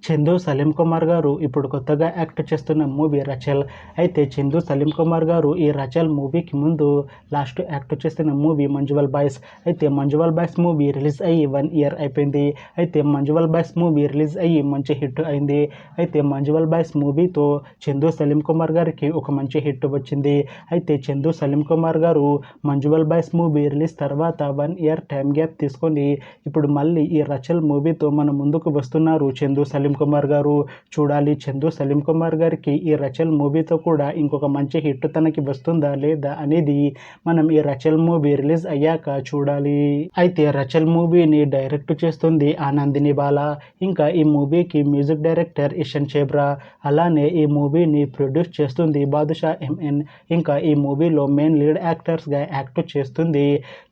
చందు సలీం కుమార్ గారు ఇప్పుడు కొత్తగా యాక్ట్ చేస్తున్న మూవీ రచల్. అయితే చందు సలీం కుమార్ గారు ఈ రచల్ మూవీకి ముందు లాస్ట్ యాక్ట్ చేస్తున్న మూవీ మంజువల్ బాయ్స్. అయితే మంజువల్ బాయ్స్ మూవీ రిలీజ్ అయ్యి 1 ఇయర్ అయిపోయింది. అయితే మంజువల్ బాయ్స్ మూవీ రిలీజ్ అయ్యి మంచి హిట్ అయింది. అయితే మంజువల్ బాయ్స్ మూవీతో చందు సలీం కుమార్ గారికి ఒక మంచి హిట్ వచ్చింది. అయితే చందు సలీం కుమార్ గారు మంజువల్ బాయ్స్ మూవీ రిలీజ్ తర్వాత 1 ఇయర్ టైం గ్యాప్ తీసుకొని ఇప్పుడు మళ్ళీ ఈ రచల్ మూవీతో మన ముందుకు వస్తున్నారు చందు సలీం కుమార్ గారు. చూడాలి చందు సలీం కుమార్ గారికి ఈ రచల్ మూవీతో కూడా ఇంకొక మంచి హిట్ తనకి వస్తుందా లేదా అనేది మనం ఈ రచల్ మూవీ రిలీజ్ అయ్యాక చూడాలి. అయితే రచల్ మూవీని డైరెక్ట్ చేస్తుంది ఆనందిని బాలా. ఇంకా ఈ మూవీకి మ్యూజిక్ డైరెక్టర్ ఇషన్ చేబ్రా. అలానే ఈ మూవీని ప్రొడ్యూస్ చేస్తుంది బాదుషా ఎంఎన్. ఇంకా ఈ మూవీలో మెయిన్ లీడ్ యాక్టర్స్గా యాక్ట్ చేస్తుంది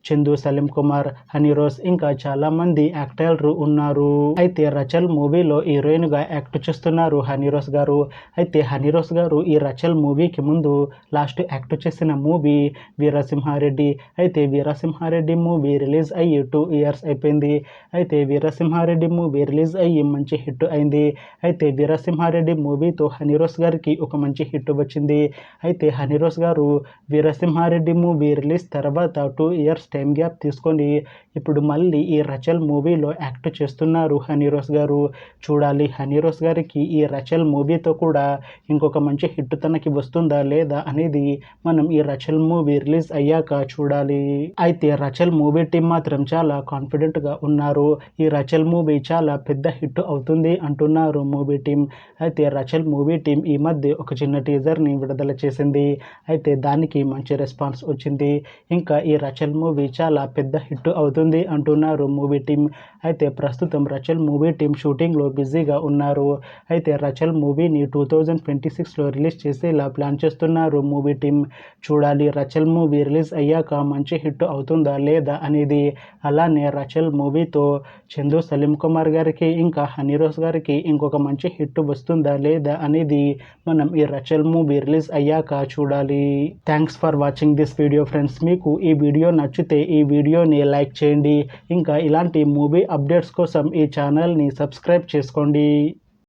చందు సలీం కుమార్, హనీరోస్, ఇంకా చాలా మంది యాక్టర్లు ఉన్నారు. అయితే రచల్ మూవీలో హీరోయిన్ గా యాక్ట్ చేస్తున్నారు హనీరోస్ గారు. అయితే హనీరోస్ గారు ఈ రచల్ మూవీకి ముందు లాస్ట్ యాక్ట్ చేసిన మూవీ వీరసింహారెడ్డి. అయితే వీరసింహారెడ్డి మూవీ రిలీజ్ అయ్యి 2 ఇయర్స్ అయిపోయింది. అయితే వీరసింహారెడ్డి మూవీ రిలీజ్ అయ్యి మంచి హిట్ అయింది. అయితే వీరసింహారెడ్డి మూవీతో హనీరోస్ గారికి ఒక మంచి హిట్ వచ్చింది. అయితే హనీరోస్ గారు వీరసింహారెడ్డి మూవీ రిలీజ్ తర్వాత 2 ఇయర్స్ టైం గ్యాప్ తీసుకొని ఇప్పుడు మళ్ళీ ఈ రచల్ మూవీలో యాక్ట్ చేస్తున్నారు హనీరోస్ గారు. చూడాలి హనీరోస్ గారికి ఈ రచల్ మూవీతో కూడా ఇంకొక మంచి హిట్ తనకి వస్తుందా లేదా అనేది మనం ఈ రచల్ మూవీ రిలీజ్ అయ్యాక చూడాలి. అయితే రచల్ మూవీ టీం మాత్రం చాలా కాన్ఫిడెంట్గా ఉన్నారు. ఈ రచల్ మూవీ చాలా పెద్ద హిట్ అవుతుంది అంటున్నారు మూవీ టీం. అయితే రచల్ మూవీ టీం ఈ మధ్య ఒక చిన్న టీజర్ని విడుదల చేసింది. అయితే దానికి మంచి రెస్పాన్స్ వచ్చింది. ఇంకా ఈ రచల్ మూవీ చాలా పెద్ద హిట్ అవుతుంది అంటున్నారు మూవీ టీం. అయితే ప్రస్తుతం రచల్ మూవీ టీం షూటింగ్లో బిజీగా ఉన్నారు. అయితే రచల్ మూవీని 2026లో రిలీజ్ చేసేలా ప్లాన్ చేస్తున్నారు మూవీ టీం. చూడాలి రచల్ మూవీ రిలీజ్ అయ్యాక మంచి హిట్ అవుతుందా లేదా అనేది. అలానే రచల్ మూవీతో చందు సలీం కుమార్ గారికి ఇంకా హనీరోస్ గారికి ఇంకొక మంచి హిట్ వస్తుందా లేదా అనేది మనం ఈ రచల్ మూవీ రిలీజ్ అయ్యాక చూడాలి. Thanks for watching this video friends. మీకు ఈ వీడియో నచ్చితే ఈ వీడియోని లైక్ చేయండి. ఇంకా ఇలాంటి మూవీ అప్డేట్స్ కోసం ఈ ఛానల్ని సబ్స్క్రైబ్ చేసుకోండి.